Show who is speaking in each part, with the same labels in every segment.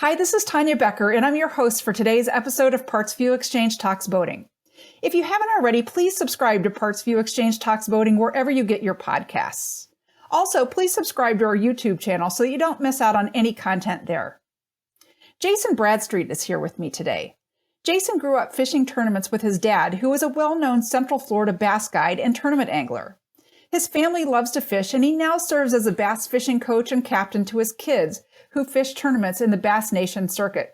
Speaker 1: Hi, this is Tanya Becker, and I'm your host for today's episode of PartsVu Xchange Talks Boating. If you haven't already, please subscribe to PartsVu Xchange Talks Boating wherever you get your podcasts. Also, please subscribe to our YouTube channel so that you don't miss out on any content there. Jason Bradstreet is here with me today. Jason grew up fishing tournaments with his dad, who was a well-known Central Florida bass guide and tournament angler. His family loves to fish, and he now serves as a bass fishing coach and captain to his kids, who fish tournaments in the Bass Nation circuit.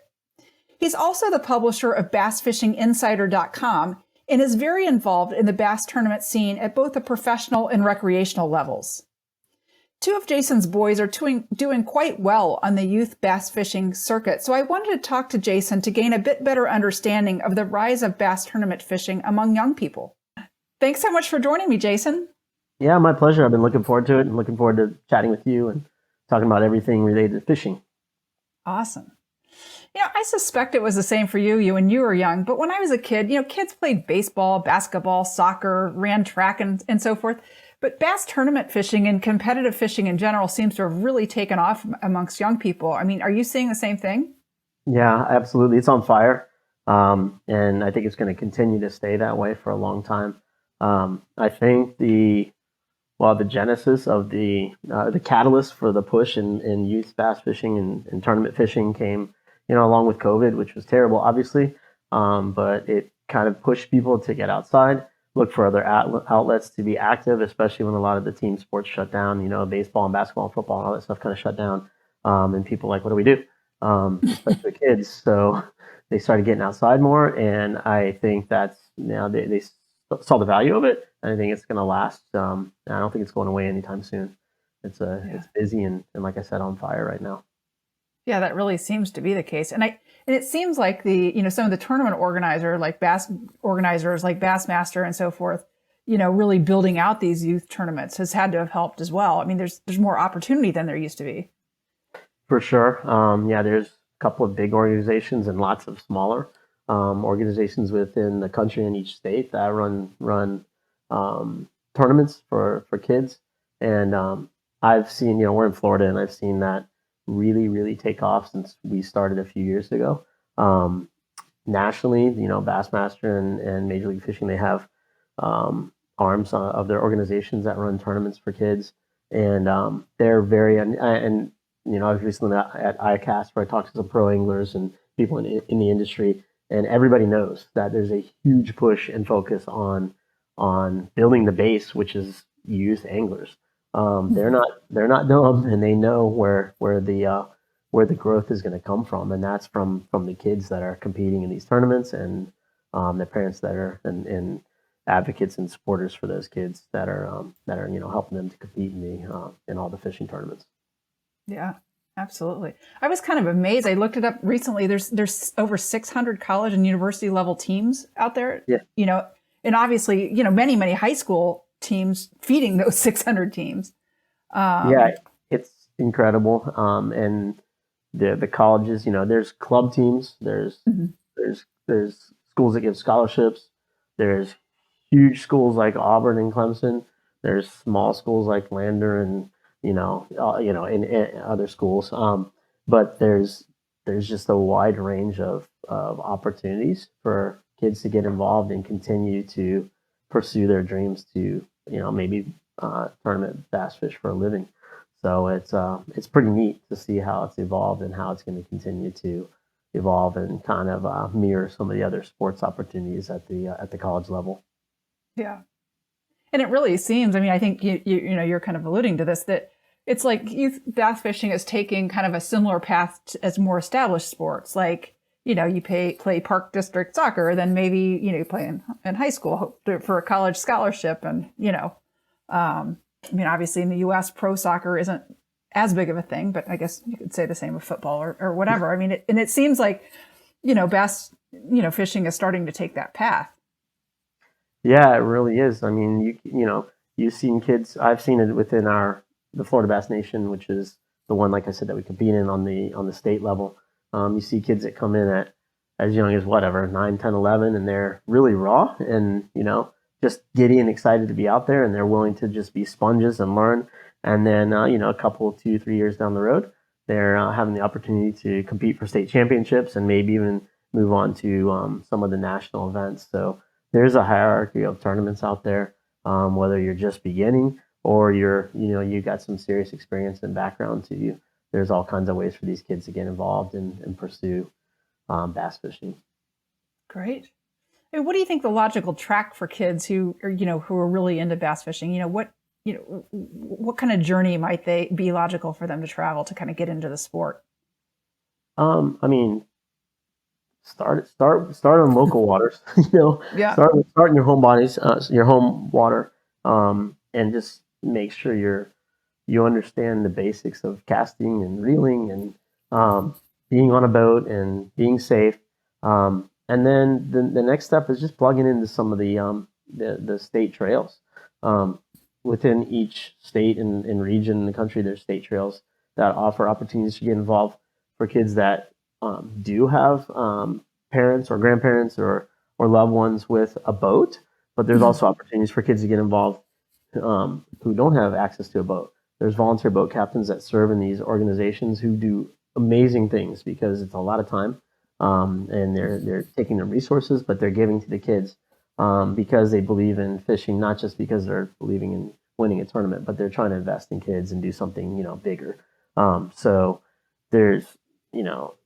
Speaker 1: He's also the publisher of BassFishingInsider.com and is very involved in the bass tournament scene at both the professional and recreational levels. Two of Jason's boys are doing quite well on the youth bass fishing circuit, so I wanted to talk to Jason to gain a bit better understanding of the rise of bass tournament fishing among young people. Thanks so much for joining me, Jason.
Speaker 2: Yeah, my pleasure. I've been looking forward to it and looking forward to chatting with you and talking about everything related to fishing.
Speaker 1: Awesome. I suspect it was the same for you when you were young, but when I was a kid, kids played baseball, basketball, soccer, ran track and so forth. But bass tournament fishing and competitive fishing in general seems to have really taken off amongst young people. I mean, are you seeing the same thing?
Speaker 2: Yeah, absolutely. It's on fire. And I think it's going to continue to stay that way for a long time. I think the genesis of the catalyst for the push in youth bass fishing and tournament fishing came, along with COVID, which was terrible, obviously. But it kind of pushed people to get outside, look for other outlets to be active, especially when a lot of the team sports shut down. Baseball and basketball and football and all that stuff kind of shut down. And people like, what do we do? Especially the kids. So they started getting outside more, and I think that's they saw the value of it. I think it's going to last. I don't think it's going away anytime soon. It's busy and like I said, on fire right now.
Speaker 1: Yeah, that really seems to be the case. And it seems like some of the tournament organizers like Bassmaster and so forth, really building out these youth tournaments has had to have helped as well. I mean, there's more opportunity than there used to be.
Speaker 2: For sure. There's a couple of big organizations and lots of smaller organizations within the country and each state that run tournaments for kids. And I've seen, we're in Florida, and I've seen that really, really take off since we started a few years ago. Nationally, Bassmaster and Major League Fishing, they have arms of their organizations that run tournaments for kids. And they're very, and I was recently at ICAST where I talked to some pro anglers and people in the industry, and everybody knows that there's a huge push and focus on building the base, which is youth anglers. They're not dumb, and they know where the growth is going to come from, and that's from the kids that are competing in these tournaments, and the parents that are and advocates and supporters for those kids that are helping them to compete in all the fishing tournaments.
Speaker 1: Yeah, absolutely. I was kind of amazed. I looked it up recently. There's over 600 college and university level teams out there.
Speaker 2: Yeah.
Speaker 1: And obviously, many, many high school teams feeding those 600 teams.
Speaker 2: It's incredible. And the colleges, there's club teams, there's schools that give scholarships, there's huge schools like Auburn and Clemson, there's small schools like Lander and in other schools. But there's just a wide range of opportunities for kids to get involved and continue to pursue their dreams to, maybe tournament bass fish for a living. So it's pretty neat to see how it's evolved and how it's going to continue to evolve and kind of mirror some of the other sports opportunities at the college level.
Speaker 1: Yeah. And it really seems, I think you're kind of alluding to this, that it's like youth bass fishing is taking kind of a similar path as more established sports. Like, you play park district soccer, then maybe, you play in high school for a college scholarship. And, obviously in the US, pro soccer isn't as big of a thing, but I guess you could say the same of football or whatever. It seems like, bass, fishing is starting to take that path.
Speaker 2: Yeah, it really is. You've seen kids. I've seen it within the Florida Bass Nation, which is the one, like I said, that we compete in on the state level. You see kids that come in at as young as 9, 10, 11, and they're really raw and, just giddy and excited to be out there, and they're willing to just be sponges and learn. And then, a couple, 2, 3 years down the road, they're having the opportunity to compete for state championships and maybe even move on to some of the national events. So there's a hierarchy of tournaments out there, whether you're just beginning or you got some serious experience and background to you. There's all kinds of ways for these kids to get involved and pursue bass fishing.
Speaker 1: Great. I mean, what do you think the logical track for kids who are really into bass fishing? What kind of journey might they be logical for them to travel to kind of get into the sport?
Speaker 2: I mean, start on local waters.
Speaker 1: Yeah.
Speaker 2: Start in your home bodies, your home water, and just make sure you understand the basics of casting and reeling and being on a boat and being safe. And then the next step is just plugging into some of the state trails. Within each state and region in the country, there's state trails that offer opportunities to get involved for kids that do have parents or grandparents or loved ones with a boat. But there's also opportunities for kids to get involved who don't have access to a boat. There's volunteer boat captains that serve in these organizations who do amazing things because it's a lot of time, and they're taking their resources, but they're giving to the kids because they believe in fishing, not just because they're believing in winning a tournament, but they're trying to invest in kids and do something bigger. So there's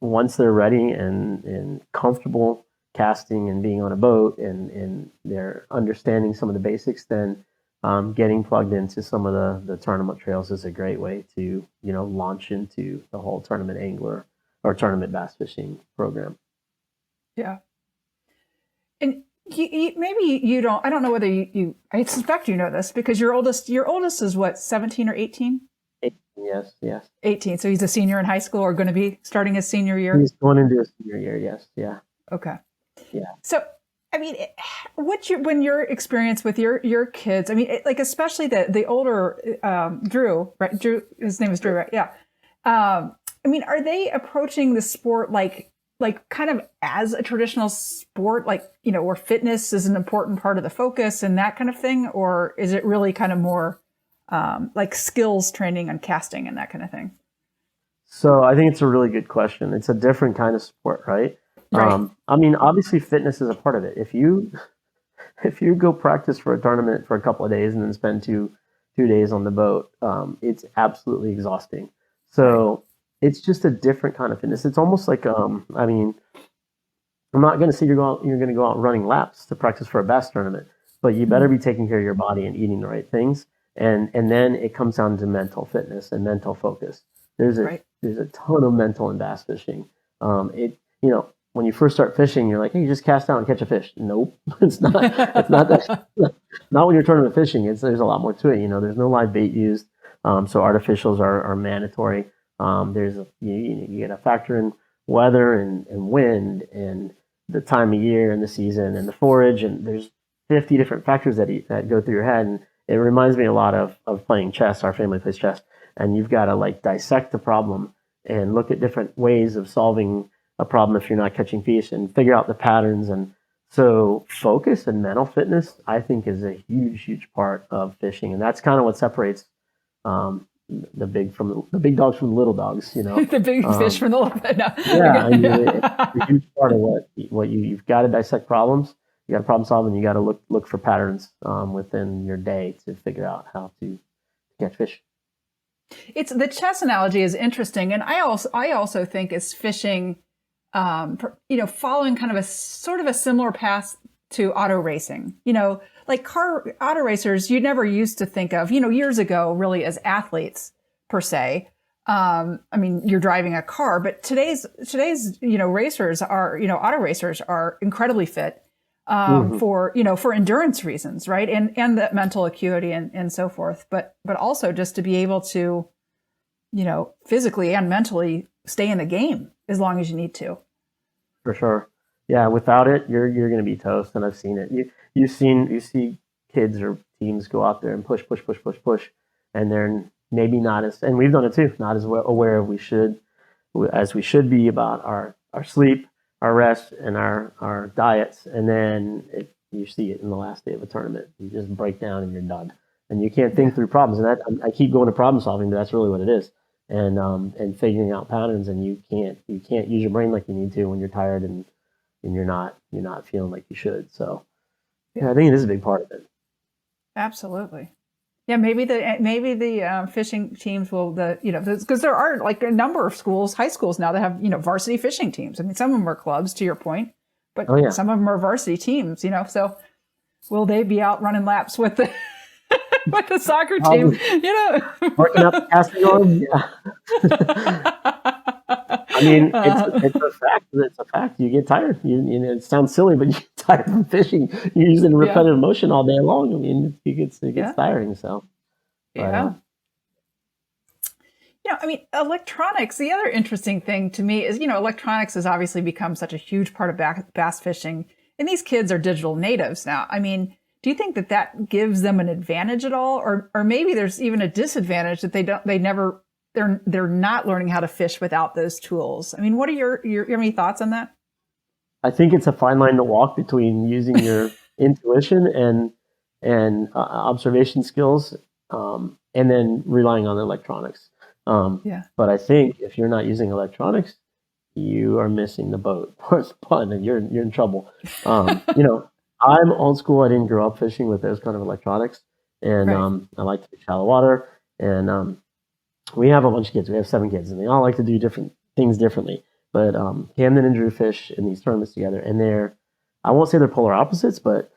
Speaker 2: once they're ready and comfortable casting and being on a boat and they're understanding some of the basics, then getting plugged into some of the tournament trails is a great way to launch into the whole tournament angler or tournament bass fishing program.
Speaker 1: Yeah. And maybe you don't. I don't know whether you. I suspect you know this because your oldest is what, 17 or 18?
Speaker 2: 18, yes.
Speaker 1: 18. So he's a senior in high school or going to be starting his senior year.
Speaker 2: He's going into his senior year. Yes. Yeah.
Speaker 1: Okay.
Speaker 2: Yeah.
Speaker 1: So, I mean, when your experience with your kids, I mean, like especially the older Drew, right? Drew, his name is Drew, right? Yeah. I mean, are they approaching the sport like kind of as a traditional sport, like, where fitness is an important part of the focus and that kind of thing? Or is it really kind of more like skills training on casting and that kind of thing?
Speaker 2: So I think it's a really good question. It's a different kind of sport, right?
Speaker 1: Right.
Speaker 2: I mean, obviously fitness is a part of it. If you go practice for a tournament for a couple of days and then spend two days on the boat, it's absolutely exhausting. So it's just a different kind of fitness. It's almost like, I mean, I'm not going to say you're going to go out running laps to practice for a bass tournament, but you better be taking care of your body and eating the right things. And then it comes down to mental fitness and mental focus. There's a ton of mental in bass fishing. When you first start fishing, you're like, hey, you just cast out and catch a fish. Nope, it's not. It's not that. Not when you're tournament fishing. There's a lot more to it. There's no live bait used, so artificials are mandatory. You got to factor in weather and wind and the time of year and the season and the forage, and there's 50 different factors that go through your head. And it reminds me a lot of playing chess. Our family plays chess, and you've got to like dissect the problem and look at different ways of solving a problem if you're not catching fish and figure out the patterns. And so focus and mental fitness, I think, is a huge part of fishing, and that's kind of what separates the big dogs from the little dogs.
Speaker 1: The big fish from the little. No.
Speaker 2: Yeah, I mean, it's a huge part of what you've got to dissect problems. You got to problem solve, and you got to look for patterns within your day to figure out how to catch fish.
Speaker 1: It's the chess analogy is interesting, and I also think is fishing, following kind of a sort of a similar path to auto racing. Like car auto racers, you never used to think of, years ago, really as athletes per se. I mean, you're driving a car, but today's racers are, auto racers are incredibly fit for endurance reasons, right? And that mental acuity and so forth, but also just to be able to, physically and mentally stay in the game as long as you need to.
Speaker 2: For sure. Yeah, without it, you're going to be toast, and I've seen it. You see kids or teams go out there and push, and they're maybe not as, and we've done it too, not as aware as we should be about our sleep, our rest, and our diets. And then you see it in the last day of a tournament. You just break down and you're done, and you can't think through problems. And I keep going to problem solving, but that's really what it is. and figuring out patterns, and you can't use your brain like you need to when you're tired and you're not feeling like you should. So yeah, I think it is a big part of it.
Speaker 1: Absolutely. Yeah, maybe the fishing teams will because there are like a number of schools, high schools now that have varsity fishing teams. I mean, some of them are clubs, to your point, but
Speaker 2: Oh yeah,
Speaker 1: some of them are varsity teams. So will they be out running laps with the with the soccer team?
Speaker 2: Working out the casting arm. Yeah. I mean, it's a fact. It's a fact. You get tired. It sounds silly, but you get tired from fishing. You're using repetitive motion all day long. I mean, it gets tiring. So,
Speaker 1: yeah. I mean, electronics. The other interesting thing to me is, electronics has obviously become such a huge part of bass fishing, and these kids are digital natives now. I mean, do you think that gives them an advantage at all, or maybe there's even a disadvantage that they're not learning how to fish without those tools? I mean, what are your any thoughts on that?
Speaker 2: I think it's a fine line to walk between using your intuition and observation skills, and then relying on electronics. But I think if you're not using electronics, you are missing the boat. Where's the pun? And you're in trouble. I'm old school. I didn't grow up fishing with those kind of electronics, and I like to fish shallow water. And we have a bunch of kids. We have 7 kids, and they all like to do different things differently. But Camden and Drew fish in these tournaments together, and I won't say they're polar opposites, but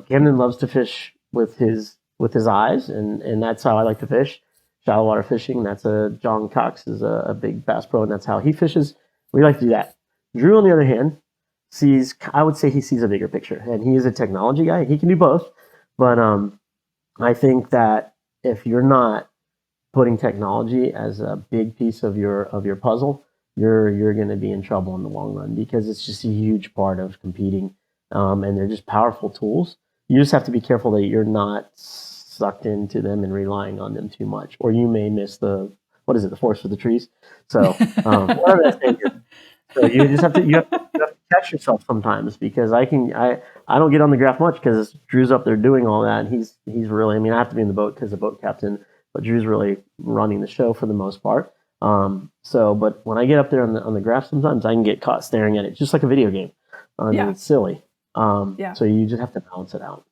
Speaker 2: Camden loves to fish with his eyes, and that's how I like to fish. Shallow water fishing. That's John Cox is a big bass pro, and that's how he fishes. We like to do that. Drew, on the other hand, I would say he sees a bigger picture, and he is a technology guy. He can do both, but I think that if you're not putting technology as a big piece of your puzzle, you're going to be in trouble in the long run, because it's just a huge part of competing, and they're just powerful tools. You just have to be careful that you're not sucked into them and relying on them too much, or you may miss the forest for the trees. So whatever that thing is. So you just have to catch yourself sometimes, because I don't get on the graph much because Drew's up there doing all that, and he's really, I mean, I have to be in the boat because the boat captain, but Drew's really running the show for the most part. But when I get up there on the graph, sometimes I can get caught staring at it just like a video game. I mean, it's silly. So you just have to balance it out.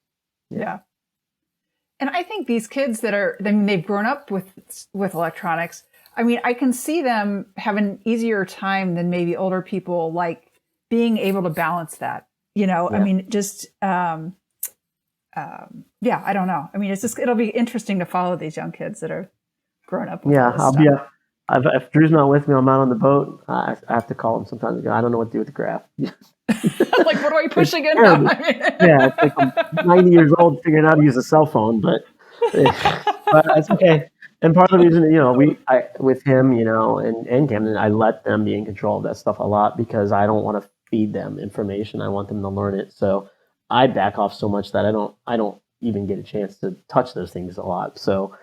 Speaker 1: Yeah. And I think these kids they've grown up with electronics. I mean, I can see them having an easier time than maybe older people, like being able to balance that, I mean, just, I don't know. I mean, it'll be interesting to follow these young kids that are growing up with all this stuff.
Speaker 2: If Drew's not with me, I'm out on the boat. I have to call him sometimes and go, I don't know what to do with the graph.
Speaker 1: Like, what do I push again now?
Speaker 2: Yeah, it's like I'm 90 years old figuring out how to use a cell phone, but it's okay. And part of the reason, with him, and Camden, I let them be in control of that stuff a lot, because I don't want to feed them information. I want them to learn it. So I back off so much that I don't even get a chance to touch those things a lot. So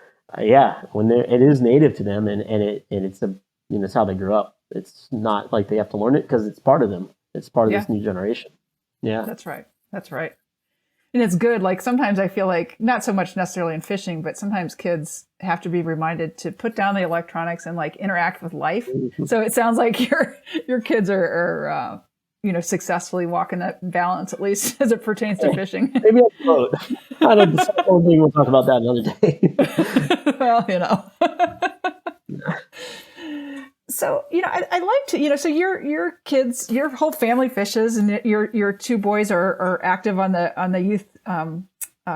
Speaker 2: when it is native to them, and it's how they grew up. It's not like they have to learn it, because it's part of them. It's part of this new generation. Yeah,
Speaker 1: that's right. And it's good. Like, sometimes I feel like, not so much necessarily in fishing, but sometimes kids have to be reminded to put down the electronics and like interact with life. Mm-hmm. So it sounds like your kids are successfully walking that balance, at least as it pertains to fishing.
Speaker 2: Maybe I float. I don't know. The whole thing, we'll talk about that another day.
Speaker 1: Well, So, I like to, so your kids, your whole family fishes, and your 2 boys are active on the youth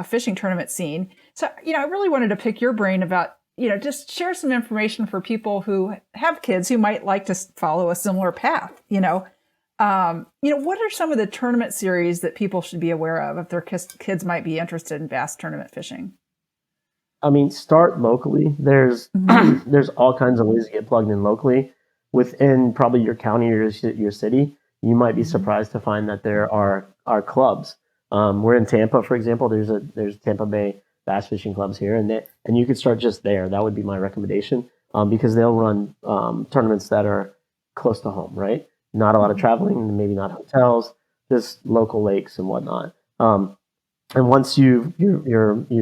Speaker 1: fishing tournament scene. So, I really wanted to pick your brain about, just share some information for people who have kids who might like to follow a similar path. What are some of the tournament series that people should be aware of if their kids might be interested in bass tournament fishing?
Speaker 2: I mean, start locally. There's all kinds of ways to get plugged in locally within probably your county or your city. You might be surprised to find that there are clubs. We're in Tampa, for example. There's Tampa Bay bass fishing clubs here, and you could start just there. That would be my recommendation, because they'll run tournaments that are close to home, right? Not a lot of traveling, maybe not hotels, just local lakes and whatnot. And once you've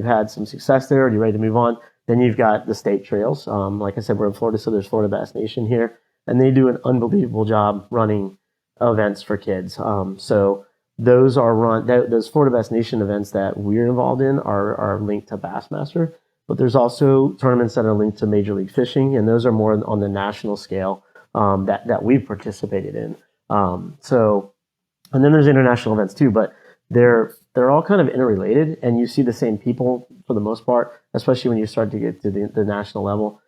Speaker 2: had some success there, and you're ready to move on, Then you've got the state trails. Like I said, we're in Florida, so there's Florida Bass Nation here, and they do an unbelievable job running events for kids. So those are those Florida Bass Nation events that we're involved in are linked to Bassmaster, but there's also tournaments that are linked to Major League Fishing, and those are more on the national scale that we've participated in. And then there's international events too, but they're all kind of interrelated, and you see the same people for the most part, especially when you start to get to the national level,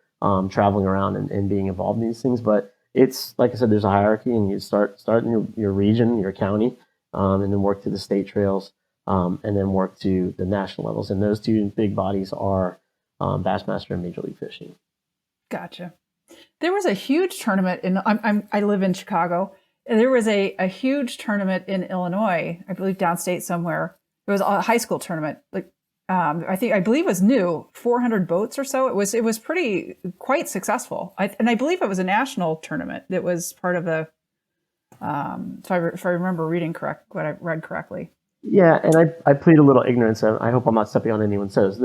Speaker 2: traveling around and being involved in these things. But it's like I said, there's a hierarchy, and you start in your region, your county, and then work to the state trails, and then work to the national levels. And those two big bodies are Bassmaster and Major League Fishing.
Speaker 1: Gotcha. There was a huge tournament I live in Chicago. There was a huge tournament in Illinois, I believe downstate somewhere. It was a high school tournament. Like I believe it was new, 400 boats or so. It was quite successful. I believe it was a national tournament that was part of the. If I remember what I read correctly.
Speaker 2: Yeah, and I plead a little ignorance. I hope I'm not stepping on anyone's toes.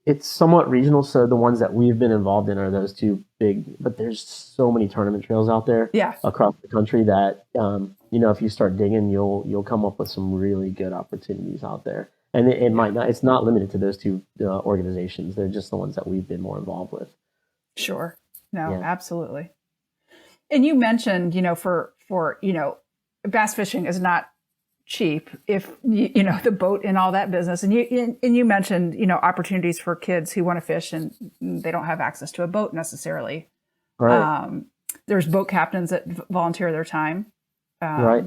Speaker 2: It's somewhat regional, so the ones that we've been involved in are those two big. But there's so many tournament trails out there across the country that if you start digging, you'll come up with some really good opportunities out there. And it might not. It's not limited to those two organizations. They're just the ones that we've been more involved with.
Speaker 1: Sure. No, absolutely. And you mentioned, for bass fishing is not cheap if the boat and all that business. And you mentioned, opportunities for kids who want to fish and they don't have access to a boat necessarily.
Speaker 2: Right.
Speaker 1: There's boat captains that volunteer their time.
Speaker 2: Right.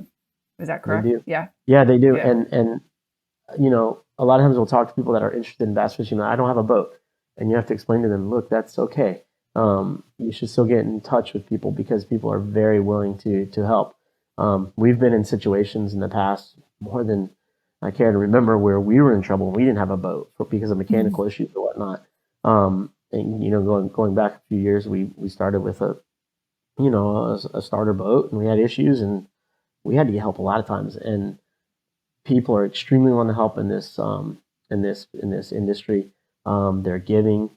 Speaker 1: Is that correct?
Speaker 2: They do.
Speaker 1: Yeah.
Speaker 2: Yeah, they do.
Speaker 1: Yeah.
Speaker 2: And a lot of times we'll talk to people that are interested in bass fishing. I don't have a boat, and you have to explain to them, look, that's okay. You should still get in touch with people because people are very willing to help. We've been in situations in the past more than I care to remember where we were in trouble and we didn't have a boat because of mechanical issues or whatnot. And going back a few years, we started with a starter boat, and we had issues, and we had to get help a lot of times. And people are extremely willing to help in this industry. They're giving.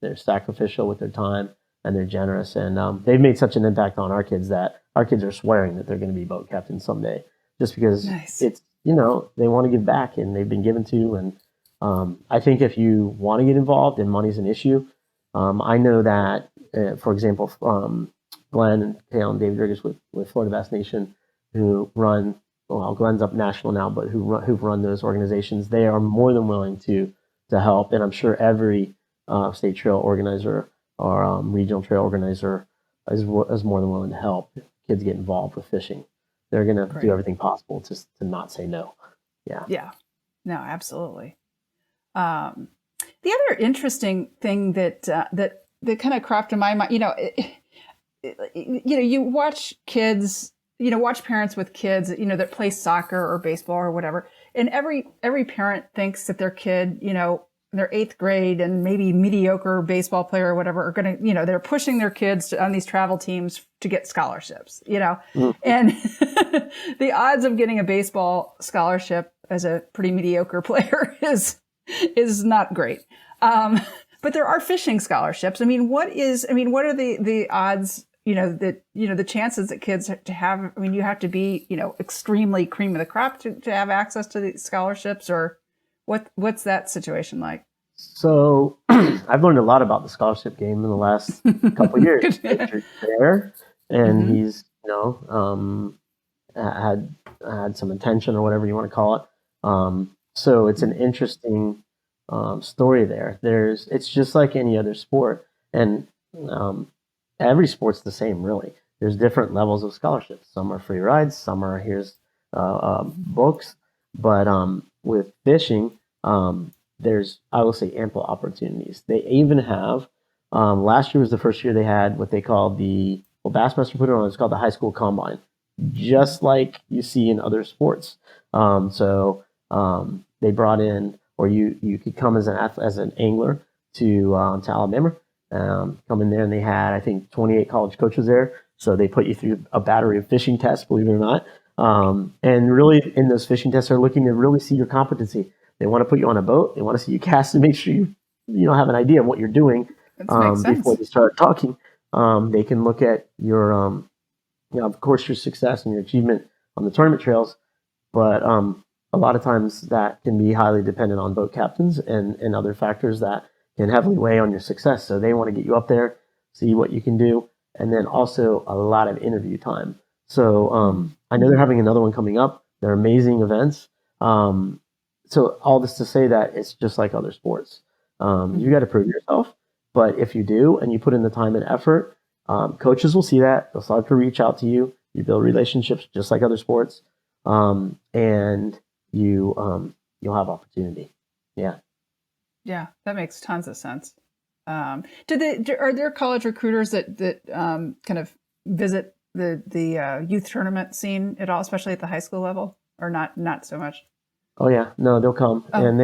Speaker 2: They're sacrificial with their time, and they're generous. And they've made such an impact on our kids that our kids are swearing that they're going to be boat captains someday, just because it's, they want to give back and they've been given to. And I think if you want to get involved and money's an issue, I know that, for example, Glenn and Kale and David Riggers with Florida Bass Nation, who run, Glenn's up national now, but who've run those organizations, they are more than willing to help. And I'm sure every state trail organizer or regional trail organizer is more than willing to help kids get involved with fishing. They're going to do everything possible to not say no. Yeah. Yeah.
Speaker 1: No, absolutely. The other interesting thing that kind of cropped in my mind, you watch kids, watch parents with kids, that play soccer or baseball or whatever. And every parent thinks that their kid, their 8th grade and maybe mediocre baseball player or whatever are going to, they're pushing their kids on these travel teams to get scholarships, and the odds of getting a baseball scholarship as a pretty mediocre player is not great. But there are fishing scholarships. What are the odds, the chances that kids to have, you have to be, extremely cream of the crop to have access to these scholarships, or what's that situation like?
Speaker 2: So I've learned a lot about the scholarship game in the last couple of years. Richard's there, and he's, had some attention or whatever you want to call it. So it's an interesting story there. It's just like any other sport, and every sport's the same, really. There's different levels of scholarships. Some are free rides, some are here's books, but with fishing, there's, I will say, ample opportunities. They even have, last year was the first year they had what they call Bassmaster put it on, it's called the high school combine, just like you see in other sports. So they brought in, or you could come as an angler to Alabama, come in there, and they had, I think, 28 college coaches there. So they put you through a battery of fishing tests, believe it or not. And really, in those fishing tests, they're looking to really see your competency. They want to put you on a boat. They want to see you cast to make sure have an idea of what you're doing before they start talking. They can look at your, of course, your success and your achievement on the tournament trails, but a lot of times that can be highly dependent on boat captains and other factors that can heavily weigh on your success. So they want to get you up there, see what you can do, and then also a lot of interview time. So I know they're having another one coming up. They're amazing events. So all this to say that it's just like other sports. You got to prove yourself, but if you do and you put in the time and effort, coaches will see that. They'll start to reach out to you. You build relationships just like other sports, and you'll have opportunity.
Speaker 1: Yeah, that makes tons of sense. Are there college recruiters that kind of visit the youth tournament scene at all, especially at the high school level, or not so much?
Speaker 2: Oh yeah, no, they'll come, and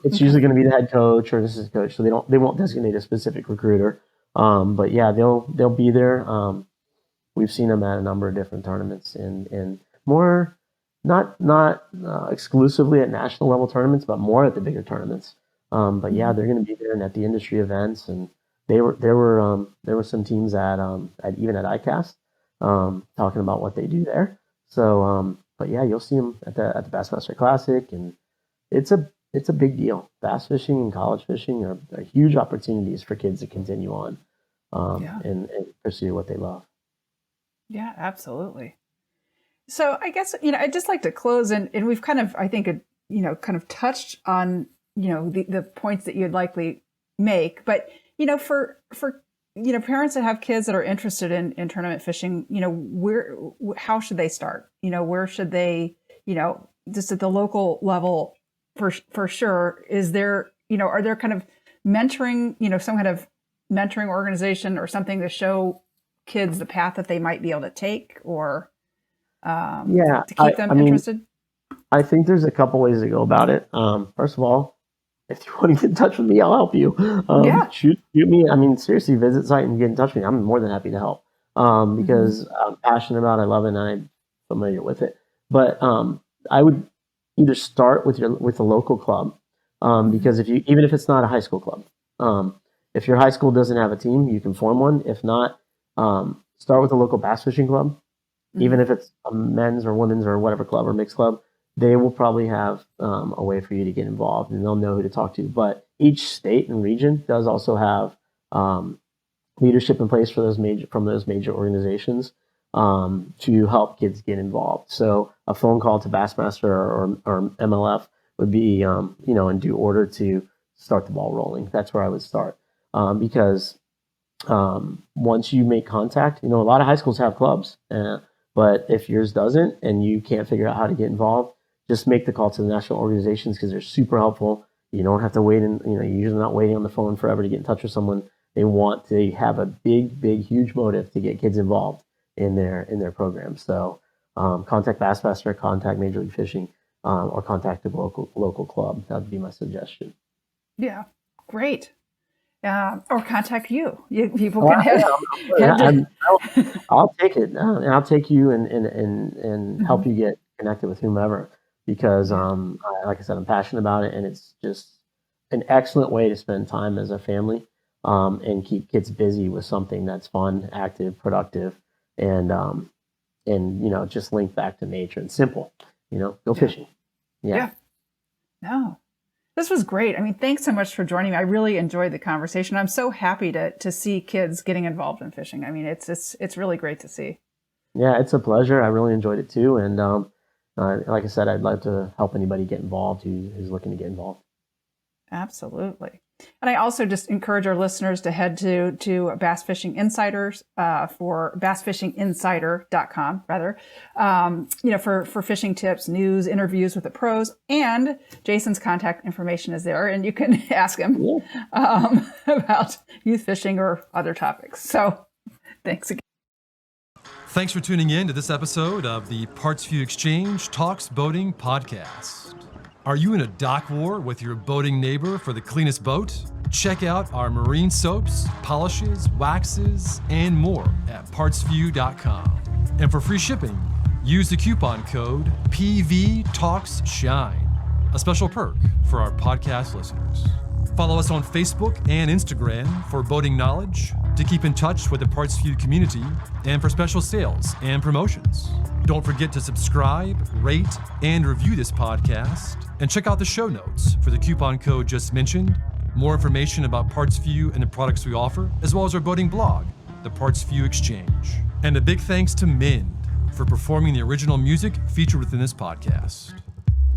Speaker 2: it's usually going to be the head coach or assistant coach, so they won't designate a specific recruiter. But yeah, they'll be there. We've seen them at a number of different tournaments, and more not exclusively at national level tournaments, but more at the bigger tournaments. But yeah, they're going to be there and at the industry events, and there were some teams at even at ICAST talking about what they do there. So but yeah, you'll see them at the Bassmaster Classic, and it's a big deal. Bass fishing and college fishing are huge opportunities for kids to continue on and pursue what they love.
Speaker 1: Yeah, absolutely. So I guess I'd just like to close, and we've kind of, I think, kind of touched on the points that you'd likely make, but for parents that have kids that are interested in tournament fishing, how should they start? Where should they, just at the local level for sure? Is there, are there kind of mentoring, some kind of mentoring organization or something to show kids the path that they might be able to take, or to keep them interested?
Speaker 2: I think there's a couple ways to go about it. First of all, if you want to get in touch with me, I'll help you. Shoot me. I mean, seriously, visit site and get in touch with me. I'm more than happy to help because I'm passionate about it. I love it, and I'm familiar with it. But I would either start with the local club because even if it's not a high school club, if your high school doesn't have a team, you can form one. If not, start with a local bass fishing club, even if it's a men's or women's or whatever club or mixed club. They will probably have a way for you to get involved, and they'll know who to talk to. But each state and region does also have leadership in place for those major organizations to help kids get involved. So a phone call to Bassmaster or MLF would be in due order to start the ball rolling. That's where I would start because once you make contact, a lot of high schools have clubs, but if yours doesn't and you can't figure out how to get involved, just make the call to the national organizations because they're super helpful. You don't have to wait, and you're usually not waiting on the phone forever to get in touch with someone. They want to have a big, huge motive to get kids involved in their program. So contact Bassmaster, contact Major League Fishing, or contact the local club. That would be my suggestion.
Speaker 1: Yeah, great. Or contact you. People can
Speaker 2: I'll take it, and I'll take you and help you get connected with whomever. Because, like I said, I'm passionate about it, and it's just an excellent way to spend time as a family and keep kids busy with something that's fun, active, productive, and just link back to nature and simple. Go fishing. Yeah.
Speaker 1: No, this was great. I mean, thanks so much for joining me. I really enjoyed the conversation. I'm so happy to see kids getting involved in fishing. I mean, it's really great to see.
Speaker 2: Yeah, it's a pleasure. I really enjoyed it too, and like I said, I'd love to help anybody get involved who's looking to get involved.
Speaker 1: Absolutely. And I also just encourage our listeners to head to Bass Fishing Insiders for bassfishinginsider.com for fishing tips, news, interviews with the pros, and Jason's contact information is there, and you can ask him about youth fishing or other topics. So thanks again.
Speaker 3: Thanks for tuning in to this episode of the PartsVu Xchange Talks Boating podcast. Are you in a dock war with your boating neighbor for the cleanest boat? Check out our marine soaps, polishes, waxes, and more at PartsVu.com. And for free shipping, use the coupon code PVTalksShine, a special perk for our podcast listeners. Follow us on Facebook and Instagram for boating knowledge, to keep in touch with the PartsVu community, and for special sales and promotions. Don't forget to subscribe, rate, and review this podcast, and check out the show notes for the coupon code just mentioned, more information about PartsVu and the products we offer, as well as our boating blog, the PartsVu Exchange. And a big thanks to Mind for performing the original music featured within this podcast.